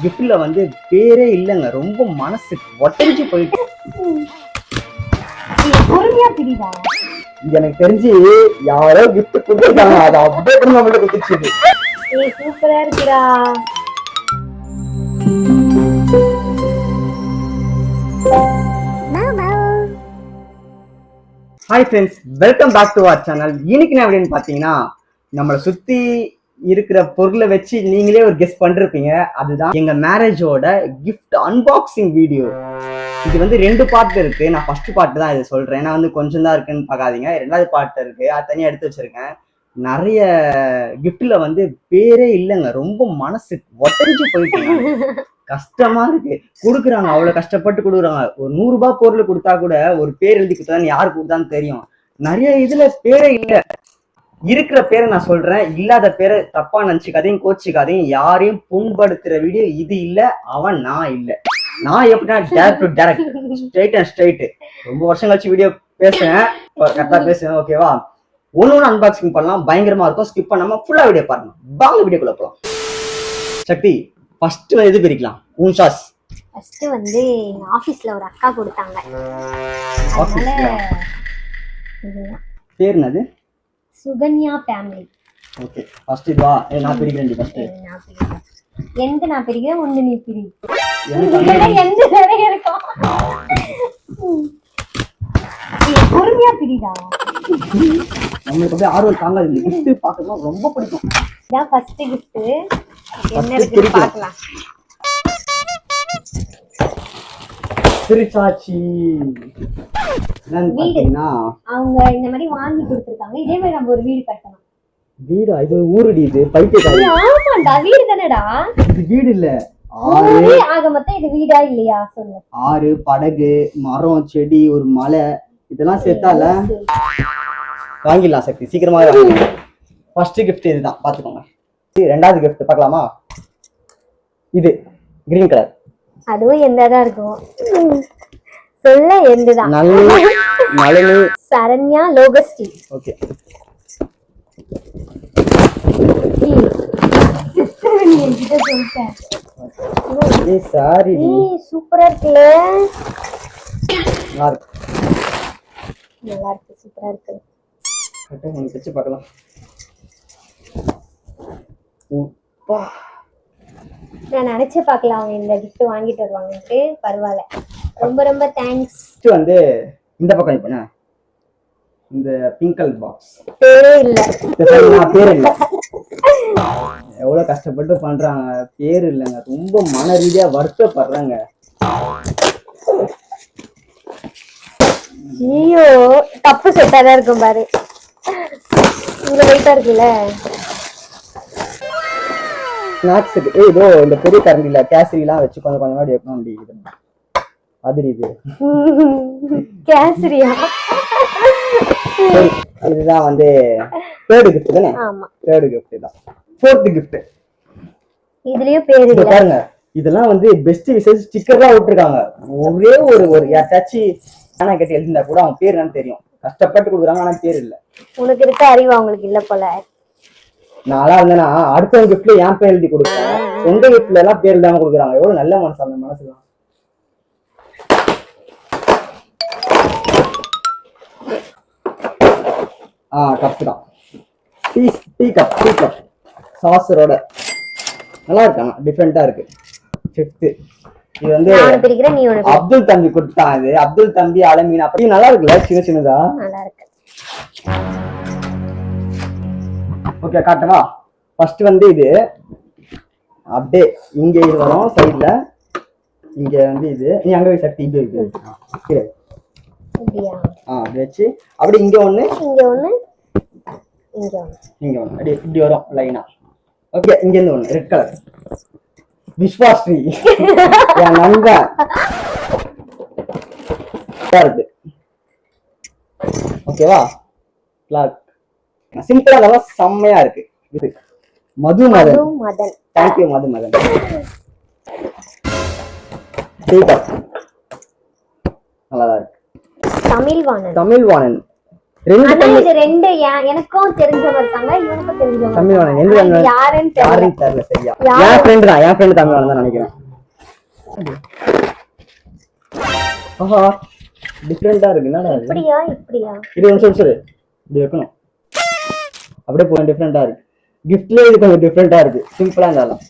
கிஃப்ட்ல வந்து பேரே இல்லைங்க. ரொம்ப மனசு ஒட்டரிச்சு போயிட்டு. பொறுமையா பிரிடா. எனக்கு தெரிஞ்சு யாரோ கிஃப்ட் கொடுத்துருக்காங்க, அதை அப்படியே கூட நம்மள்ட்ட கொடுத்துச்சு. சூப்பரா இருக்குடா. Hi friends, welcome back to our channel. இன்னைக்கு என்ன அப்படின்னு பார்த்தீங்கன்னா, நம்மளை சுற்றி இருக்கிற பொருளை வச்சு நீங்களே ஒரு கெஸ் பண்ணிருப்பீங்க. அதுதான் எங்க மேரேஜோட கிஃப்ட் அன்பாக்சிங் வீடியோ. இது வந்து 2 பார்ட் இருக்கு. நான் ஃபர்ஸ்ட் பார்ட் தான் இதை சொல்றேன். நான் வந்து கொஞ்சம் தான் இருக்குன்னு பார்க்காதீங்க. 2வது பார்ட் இருக்கு, அது தனியாக எடுத்து வச்சிருக்கேன். நிறைய கிஃப்ட்ல வந்து பேரே இல்லைங்க. ரொம்ப மனசு ஒட்டரிச்சு போயிட்டு கஷ்டமா இருக்கு. கொடுக்குறாங்க, அவ்வளவு கஷ்டப்பட்டு கொடுக்குறாங்க. ஒரு 100 ரூபாய் பொருள் கொடுத்தா கூட ஒரு பேர் எழுதி கொடுத்தான்னு யாரு கொடுத்தான்னு தெரியும். நிறைய இதுல பேரே இல்ல. இருக்கிற பேரை நான் சொல்றேன், இல்லாத பேரை தப்பா நினைச்சுக்காதையும் கோச்சிக்காதையும். யாரையும் புண்படுத்துற வீடியோ இது இல்ல. அவன் நான் இல்ல. நான் எப்படின்னா direct to direct, straight and straight. ரொம்ப வருஷம் கழிச்சு வீடியோ பேசுறேன், கரெக்டா பேசுறேன். ஓகேவா? ஒன்னு அன்பாக்சிங் பண்ணலாம், பயங்கரமா இருக்கும். ஸ்கிப் பண்ணாம ஃபுல்லா வீடியோ பாருங்க. வாங்க வீடியோக்குள்ள போலாம். சக்தி, ஃபர்ஸ்ட் எது பிரிக்கலாம்? உன் சாஸ். ஃபர்ஸ்ட் வந்து எங்க ஆபீஸ்ல ஒரு அக்கா கொடுத்தாங்க. பேர் என்னது? சுகன்யா ஃபேமிலி. ஓகே, ஃபர்ஸ்ட் இதுவா? நான் பிரிக்கிறேன். ஃபர்ஸ்ட் எந்த நான் பிரிக்கிறேன், ஒண்ணு நீ பிரி. எனக்கு எந்த நிறைய இருக்கும். பொறுமையா பிரிடா. நம்மளுக்கு அப்படியே ஆர்வம் தாங்காது. இந்த கிஃப்ட் பார்க்கணும், ரொம்ப பிடிக்கும். இதான் ஃபர்ஸ்ட் கிஃப்ட். என்ன இருக்குன்னு பார்க்கலாம். திருச்சாச்சி. என்னன்னு பாத்தீங்கன்னா, அவங்க இந்த மாதிரி வாங்கி கொடுத்திருக்காங்க. இதே மாதிரி நம்ம ஒரு வீடு கட்டணும். வீடு? இது ஊருடி, இது பைத்தியக்காரி. ஆமாடா, வீடு தானடா. இது வீடு இல்ல, ஆறு. ஆக மொத்தம் இது வீடா இல்லையா சொல்லு. ஆறு, படகு, மரம், செடி, ஒரு மலை, இதெல்லாம் சேர்த்தால வாங்கிடலாம். சக்தி, சீக்கிரமா வாங்கிடலாம். ஃபர்ஸ்ட் கிஃப்ட் இதுதான், பாத்துக்கோங்க. 2வது கிஃப்ட் பார்க்கலாமா? இது கிரீன் கலர். அதுவும் எந்ததா இருக்கும் சொல்ல? எந்ததான்? நளினி சரண்யா லோகஸ்டி. ஓகே. சாரி, சூப்பரா இருக்குல்ல? நல்லா இருக்கு. நல்லா இருக்கு, சூப்பரா இருக்கு. உங்களுக்கு வச்சு பார்க்கலாம். நான் நினைச்சு பார்க்கலாம் அவங்க இந்த கிஃப்ட் வாங்கிட்டு வருவாங்கன்ட்டு. பரவாயில்ல, ரொம்ப ரொம்ப தேங்க்ஸ். வந்து இந்த பக்கம் இப்ப இந்த பிங்க் கலர் பாக்ஸ். பேரே இல்ல. பேர் இல்ல. எவ்வளவு கஷ்டப்பட்டு பண்றாங்க, பேர் இல்லைங்க. ரொம்ப மன ரீதியா வருத்தப்படுறாங்க. ஐயோ, தப்பு செட்டாதான் இருக்கும் பாரு. இங்க வெயிட்டா இருக்குல்ல. ஸ்நாக்ஸ். இதோ இந்த பெரிய கரண்டில கேசரி எல்லாம் வச்சு கொஞ்சம் கொஞ்சமா வைக்கணும். அது இது கேசரியா? இதுதான் வந்து 3rd gift தானே? ஆமா, 3rd gift தான். 4th gift இதுலயும் பேர் இல்ல பாருங்க. இதெல்லாம் வந்து பெஸ்ட் விஷஸ் ஸ்டிக்கர்லாம் விட்டுருக்காங்க. ஒரே ஒரு யாராச்சும் ஆனா கட்டி எழுதிருந்தா கூட அவங்க பேர் என்னன்னு தெரியும். கஷ்டப்பட்டு கொடுக்குறாங்க, ஆனா பேர் இல்ல. உனக்கு இருக்க அறிவு அவங்களுக்கு இல்ல போல. நாளா இருந்தேன்னா அடுத்த கிஃப்ட்ல என் பேர் எழுதி கொடுப்பேன். சொந்த கிஃப்ட்ல எல்லாம் பேர் இல்லாம கொடுக்குறாங்க. எவ்வளவு நல்ல மனசு அந்த மனசுலாம். கப் தான். டீ கப் சாசரோட நல்லா இருக்காங்க, டிஃப்ரெண்டா இருக்கு. 5th இது வந்து அப்துல் தம்பி கொடுத்தான். இது அப்துல் தம்பி அலமீன். அப்படி நல்லா இருக்குல்ல, சின்ன சின்னதா நல்லா இருக்கு. ஓகே, காட்டவா? ஃபர்ஸ்ட் வந்து இது அப்படியே இங்க இது வரும் சைடுல. இங்க வந்து இது நீ அங்க போய் சக்தி இங்க இது அப்படி வச்சு அப்படி இங்க ஒண்ணு அப்படி இப்படி வரும் லைனா. ஓகே, இங்க இருந்து ஒண்ணு ரெட் கலர் விஸ்வாஸ்ரீ என் நண்பன் இருக்கு. ஓகேவா? கிளாக் சிம்பிளா நல்லா செம்மையா இருக்கு. இது மதுமதன். தேங்க்யூ மதுமதன். நல்லாதான் இருக்கு. தமிழ்வாணன். தமிழ்வாணன் ரெண்டு ஆனா இது ரெண்டு எனக்கும் தெரிஞ்சவங்க இருக்காங்க, இவனுக்கும் தெரிஞ்சவங்க தமிழ்வாணன். இருக்காங்க. எந்த ஆனா இது யாருன்னு தெரியல. யாருன்னு தெரியல சரியா. என் ஃப்ரெண்டு தான், என் ஃப்ரெண்டு தமிழ்வாணன் தான் நினைக்கிறேன். ஆஹா டிஃப்ரெண்டா இருக்கு. என்னடா இது? இப்படியா இப்படியா? இது ஒரு நிமிஷம் இப்படி வைக்கணும். அப்படியே போய் டிஃப்ரெண்டா இருக்கு. கிஃப்ட்லயே இது கொஞ்சம் டிஃப்ரெண்டா இருக்கு. சிம்பிளா இருந்தாலும்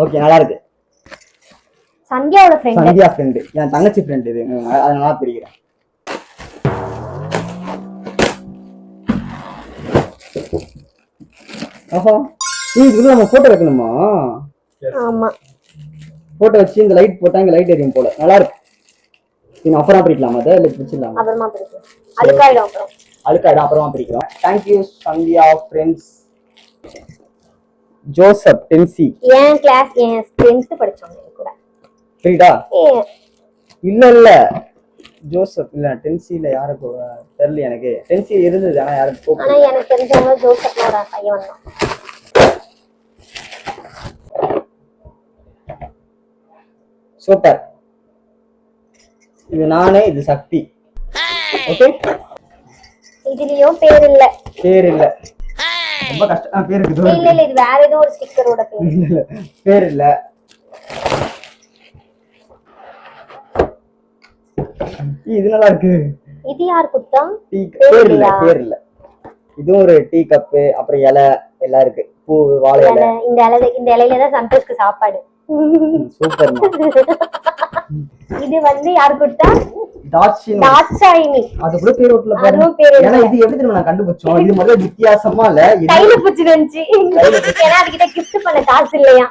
ஓகே, நல்லா இருக்கு. சந்தியாவோட ஃப்ரெண்ட். சந்தியா ஃப்ரெண்டு, என் தங்கச்சி ஃப்ரெண்ட் இது. அதனால பிரிக்கிறேன். ஆஹா இதுக்குள்ள நம்ம போட்டோ வைக்கணுமா? ஆமா, போட்டோ வச்சு இந்த லைட் போட்டா இங்க லைட் எரியும் போல. நல்லா இருக்கு. இது அப்புறம் பிரிக்கலாமா? அதை இல்லை பிரிச்சிடலாம். அப்புறமா பிரிக்கலாம். அழுக்காயிடும். அப்புறம் அழுக்காயிடும், அப்புறமா பிரிக்கிறோம். Thank you Sandhya friends. ஜோசப் டென்சி என் கிளாஸ், என் 10th படிச்சவங்க கூட. சரிடா. இல்ல ஜோசப் இல்ல, டென்சில யாருக்கு தெரியல எனக்கு. டென்சி இருந்தது ஆனா யாருக்கு. ஆனா எனக்கு தெரிஞ்சவங்க ஜோசப்னோட பையன் தான். சூப்பர். இது நானே, இது சக்தி. ஓகே, இதுலயும் பேர் இல்ல. பேர் இல்ல, ரொம்ப கஷ்டம். பேர் இருக்கு. இல்ல இல்ல, இது வேற ஏதோ ஒரு ஸ்டிக்கரோட பேர். பேர் இல்ல. இது நல்லா இருக்கு. இது யார் குத்தா? பேர் இல்ல, பேர் இல்ல. இதுவும் ஒரு டீ கப்பு, அப்புறம் இலை எல்லாம் இருக்கு. பூ, வாழை இலை. இந்த இலையில தான் சந்தோஷ்க்கு சாப்பாடு. சூப்பர். இது வந்து யார் குத்தா? தாட்சாயினி. அது கூட பேர் ஓட்டல பாருங்க. ஏன்னா இது எப்படி தெரியுமா நான் கண்டுபிடிச்சோம். இது முதல்ல வித்தியாசமா இல்ல, கையில பிடிச்சு வந்துச்சு. ஏன்னா அதுகிட்ட கிஃப்ட் பண்ண காசு இல்லையா,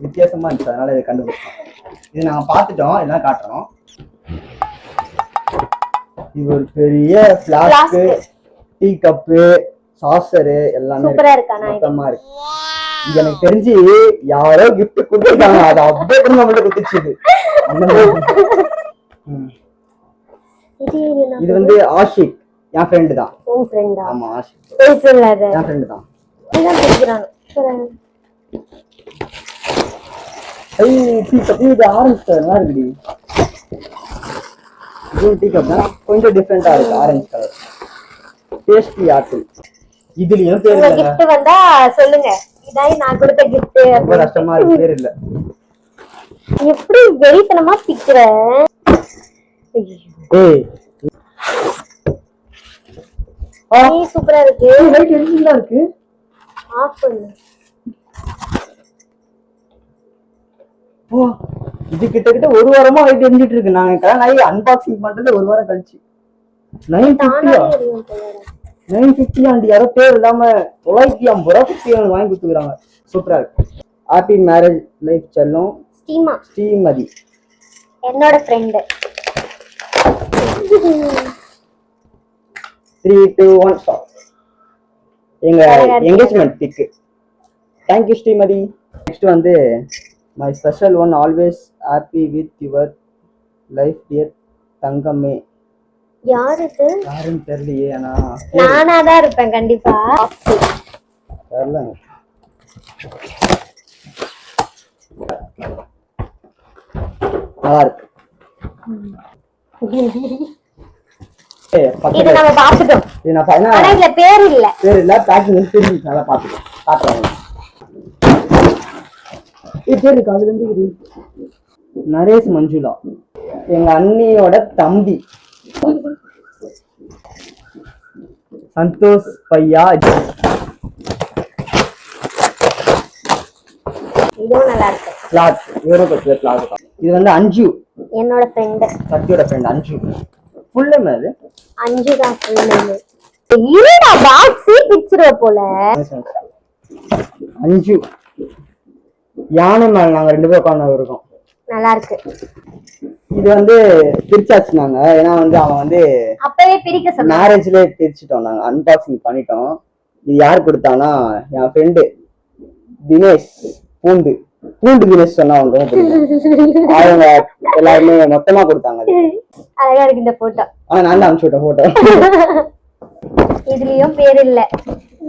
வித்தியாசமா இருந்துச்சு, அதனால இதை கண்டுபிடிச்சோம். இது நாங்க பாத்துட்டோம், இதெல்லாம் காட்டுறோம். இது ஒரு பெரிய பிளாஸ்க், டீ கப்பு, சாசரு எல்லாமே சூப்பரா இருக்கா? மொத்தமா இருக்கு. இது எனக்கு தெரிஞ்சு யாரோ கிஃப்ட் கொடுத்துருக்காங்க, அதை அப்படியே கூட நம்மள்ட்ட கொடுத்துச்சு. இது வந்து ஆஷிக், என் ஃப்ரெண்டு தான். உன் ஃப்ரெண்டா? ஆமா ஆஷிக் என் ஃப்ரெண்டு தான். இதான் பிடிக்கிறானு. டீ கப், இது ஆரஞ்சு கலர் நல்லா இருக்குடி. இது டீ கப் தான், கொஞ்சம் டிஃப்ரெண்டா இருக்கு. Orange colour tasty apple. இதுலயும் பேர் இல்ல. கிஃப்ட் வந்தா சொல்லுங்க, இதான் நான் கொடுத்த கிஃப்ட். ரொம்ப கஷ்டமா இருக்கு, பேர் இல்ல. எப்படி வெறித்தனமா பிக்கிற? ஏய் சூப்பரா இருக்கு. லைட் எரிஞ்சுதான் இருக்கு. ஆஃப் பண்ணு. ஓ, இது கிட்டத்தட்ட ஒரு வாரமா லைட் எரிஞ்சிட்டு இருக்கு. நாங்க அன்பாக்சிங் பண்றது ஒரு வாரம் கழிச்சு. 950 ஆண்டி. யாரோ பேர் இல்லாம 950 ரூபாய் வாங்கி கொடுத்துக்கிறாங்க. சூப்பரா இருக்கு. ஹாப்பி மேரேஜ் லைஃப் செல்லும். ஸ்ரீமதி என்னோட ஃப்ரெண்ட். 3 2 1 ஸ்டாப். எங்க engagement pic. Thank you Srimathi. Next வந்து my special one, always happy with your life dear தங்கமே. யாரு இது? யாருன்னு தெரியலையே. ஆனா நானா தான் இருப்பேன் கண்டிப்பா. தெரியல. நல்லா இருக்கு. இது நம்ம பாத்துட்டோம். இது நான் ஃபைனலா ஆனா இதுல பேர் இல்ல. பேர் இல்ல, பேக்கிங் வந்து தெரிஞ்சு நல்லா பாத்துட்டோம். காட்டுறேன். இது பேர் இருக்கு. அதுல இருந்து நரேஷ் மஞ்சுளா, எங்க அண்ணியோட தம்பி. சந்தோஷ் பையா. இதுவும் நல்லா இருக்கு. பிளாட் யூரோபஸ்ல பிளாட். இது வந்து அஞ்சு, என்னோட ஃப்ரெண்ட். சத்யோட ஃப்ரெண்ட் அஞ்சு. ஃபுல் நேம் அது அஞ்சு தான் ஃபுல் நேம். இருடா பாக்ஸ் பிக்சர் போல. அஞ்சு. யானை மேல நாங்க 2 பேரும் உட்கார்ந்து இருக்கோம். நல்லா இருக்கு. இது வந்து பிரிச்சாச்சு நாங்க. ஏன்னா வந்து அவன் வந்து அப்பவே பிரிக்க சொன்னான். மேரேஜ்லயே பிரிச்சுட்டோம் நாங்க. அன்பாக்சிங் பண்ணிட்டோம். இது யார் கொடுத்தானா, என் ஃப்ரெண்டு தினேஷ். பூண்டு தினேஷ் சொன்னா அவங்க அவங்க எல்லாருமே மொத்தமா கொடுத்தாங்க. அழகா இருக்கு இந்த போட்டோ. நான் தான் அனுப்பிச்சு விட்டேன் போட்டோ. இதுலயும் பேர் இல்ல.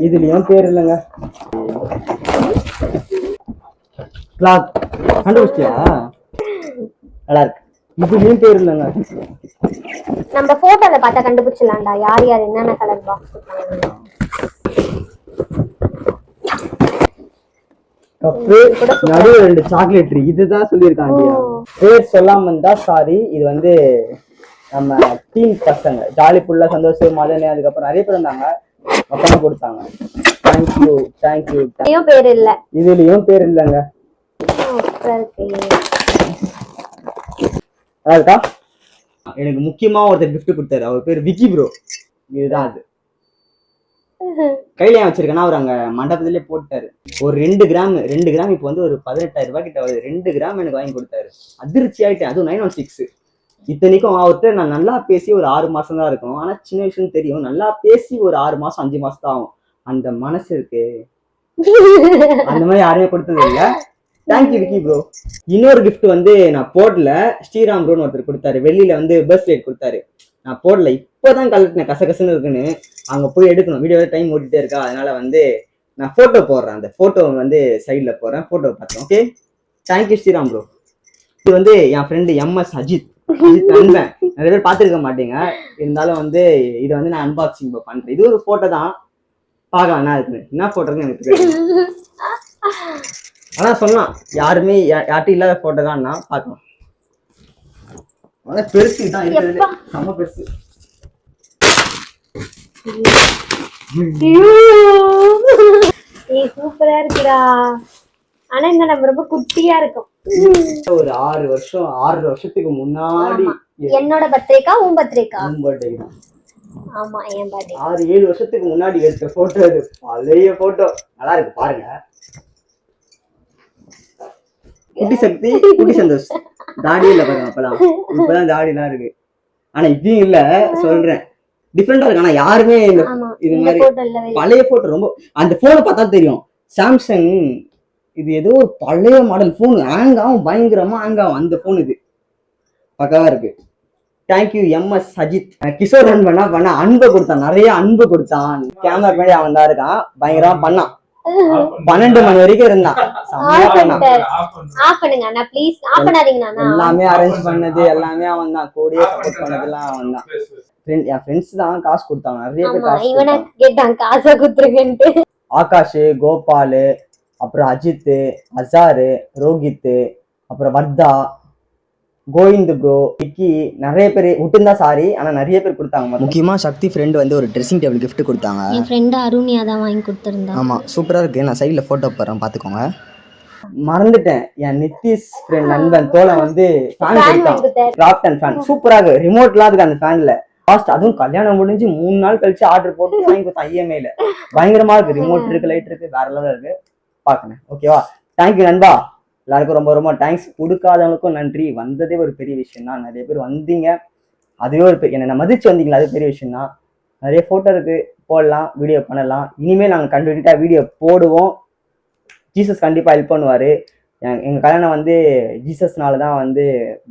இதுலயும் பேர் இல்லைங்க. கிளாக் கண்டுபிடிச்சியா? நல்லா இருக்கு. இதுலயும் பேர் இல்லைங்க. நம்ம போட்டோல பார்த்தா கண்டுபிடிச்சலாம்டா யார் யார் என்னென்ன கலர் பாக்ஸ் கொடுத்தாங்க. கப்பு நடுவு 2 சாக்லேட் இதுதான் சொல்லியிருக்காங்க. பேர் சொல்லாம இருந்தா சாரி. இது வந்து நம்ம டீம் பசங்க ஜாலி புல்லா சந்தோஷம் மதனே அதுக்கப்புறம் நிறைய பேர் இருந்தாங்க உட்காந்து கொடுத்தாங்க. Thank you thank you. பேர் இல்ல இதுலயும் பேர் இல்லைங்க. அதாக்கா எனக்கு முக்கியமா ஒருத்தர் கிஃப்ட் கொடுத்தாரு. அவர் பேர் விக்கி ப்ரோ. இதுதான் அது. கையில வச்சிருக்கேன்னா அவர் அங்க மண்டபத்திலே போட்டாரு. ஒரு 2 கிராம் இப்போ வந்து ஒரு 18,000 ரூபாய் கிட்ட வருது. 2 கிராம் எனக்கு வாங்கி கொடுத்தாரு. அதிர்ச்சி ஆயிட்டேன். அதுவும் 916. இத்தனைக்கும் அவர்கிட்ட நான் நல்லா பேசி ஒரு 6 மாசம் தான் இருக்கும். ஆனா சின்ன விஷயம் தெரியும். நல்லா பேசி ஒரு 6 மாசம் 5 மாசம் தான் ஆகும். அந்த மனசு இருக்கு. அந்த மாதிரி யாரையும் கொடுத்தது இல்ல. Thank you Vicky bro. இன்னொரு கிஃப்ட் வந்து நான் போடல. ஸ்ரீராம் ப்ரோன்னு ஒருத்தர் கொடுத்தாரு. வெளியில வந்து பர்த்டே கொடுத்தாரு. நான் போடல. இப்பதான் கலட்டினேன். கசகசன்னு இருக்குன்னு அங்க போய் எடுக்கணும். வீடியோ டைம் ஓடிட்டே இருக்கா. அதனால வந்து நான் போட்டோ போடுறேன். அந்த போட்டோ வந்து சைட்ல போடுறேன். போட்டோ பார்த்தேன். Okay thank you Sriram bro. இது வந்து என் ஃப்ரெண்டு எம்எஸ் அஜித் நண்பன். நிறைய பேர் பார்த்துருக்க மாட்டீங்க. இருந்தாலும் வந்து இதை வந்து நான் அன்பாக்சிங் பண்றேன். இது ஒரு போட்டோ தான். பார்க்கலாம் என்ன இருக்குன்னு. என்ன போட்டோன்னு எனக்கு தெரியும். அதான் சொன்னான் யாருமே யார்ட்டும் இல்லாத போட்டோ தான் பார்க்கலாம். அதான் பெருசு தான் இருக்கிறது. செம்ம பெருசு. சூப்பரா இருக்குடா. ஆனா இந்த நம்ம ரொம்ப குட்டியா இருக்கும். ஒரு 6 வருஷத்துக்கு முன்னாடி என்னோட பர்த்டேக்கா உன் பர்த்டேக்கா? உன் பர்த்டே தான். ஆமா என் பர்த்டே. 6-7 வருஷத்துக்கு முன்னாடி எடுத்த போட்டோ. அது பழைய போட்டோ. நல்லா இருக்கு பாருங்க. குட்டி சக்தி குட்டி சந்தோஷ் தாடி இல்ல பாருங்க. அப்பெல்லாம் இப்பதான் தாடிலாம் இருக்கு. ஆனா இப்பயும் இல்ல சொல்றேன். டிஃப்ரெண்டா இருக்கு. ஆனா யாருமே இது மாதிரி பழைய போட்டோ ரொம்ப. அந்த போனை பார்த்தா தெரியும். சாம்சங் இது ஏதோ ஒரு பழைய மாடல் போன். ஹேங் ஆகும் பயங்கரமா ஹேங் ஆகும். அந்த போன் இது பக்காவா இருக்கு. Thank you MS Ajith. கிஷோர் நண்பன் என்ன பண்ண அன்பை கொடுத்தான். நிறைய அன்பு கொடுத்தான். கேமரா பின்னாடி அவன் தான் இருக்கான். பயங்கரமா பண்ணான். 12 மணி வரைக்கும் இருந்தான். எல்லாமே அரேஞ்ச் பண்ணது எல்லாமே அவன் தான். கூடயே சப்போர்ட் பண்ணதெல்லாம் அவன் தான். என் ஃப்ரெண்ட்ஸ் தான் காசு கொடுத்தாங்க. நிறைய பேர் காசு கொடுத்தாங்க. ஆகாஷ், கோபால், அப்புறம் அஜித், அசாரு, ரோஹித், அப்புறம் வர்தா, கோவிந்த் ப்ரோ, விக்கி, நிறைய பேர் விட்டுருந்தா சாரி. ஆனா நிறைய பேர் கொடுத்தாங்க. முக்கியமா சக்தி ஃப்ரெண்ட் வந்து ஒரு ட்ரெஸ்ஸிங் டேபிள் கிஃப்ட் கொடுத்தாங்க. என் ஃப்ரெண்ட் அருணியா தான் வாங்கி கொடுத்துருந்தா. ஆமா சூப்பரா இருக்கு. நான் சைட்ல போட்டோ போடுறேன் பாத்துக்கோங்க. மறந்துட்டேன். என் நித்திஷ் ஃப்ரெண்ட் நண்பன் தோலை வந்து ஃபேன் கொடுத்தான். கிராப்டன் ஃபேன் சூப்பரா இருக்கு. ரிமோட்லாம் இருக்கு அந்த ஃபேன்ல. லாஸ்ட் அதுவும் கல்யாணம் முடிஞ்சு 3 நாள் கழிச்சு ஆர்டர் போட்டு வாங்கி கொடுத்தான் இஎம்ஐல. பயங்கரமா இருக்கு. ரிமோட் இருக்கு, லைட் இருக்கு, வேற லெவல்ல இருக்கு. பாக்கணும். ஓகேவா? தேங்க்யூ நண்பா. எல்லாருக்கும் ரொம்ப ரொம்ப தேங்க்ஸ். கொடுக்காதவங்களுக்கும் நன்றி. வந்ததே ஒரு பெரிய விஷயம் தான். நிறைய பேர் வந்தீங்க. அதுவே ஒரு பெரிய என்ன மதிச்சு வந்தீங்களா, அது பெரிய விஷயம் தான். நிறைய போட்டோ இருக்கு, போடலாம், வீடியோ பண்ணலாம். இனிமேல் நாங்கள் கண்டிப்பாக வீடியோ போடுவோம். ஜீசஸ் கண்டிப்பாக ஹெல்ப் பண்ணுவார். எங்கள் கல்யாணம் வந்து ஜீசஸ்னால தான் வந்து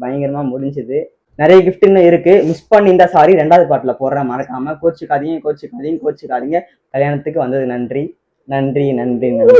பயங்கரமாக முடிஞ்சுது. நிறைய கிஃப்ட் இன்னும் இருக்கு. மிஸ் பண்ணியிருந்தா சாரி. 2வது பார்ட்டில் போடுறேன். மறக்காம கோச்சிக்காதீங்க. கல்யாணத்துக்கு வந்தது நன்றி நன்றி நன்றி நன்றி.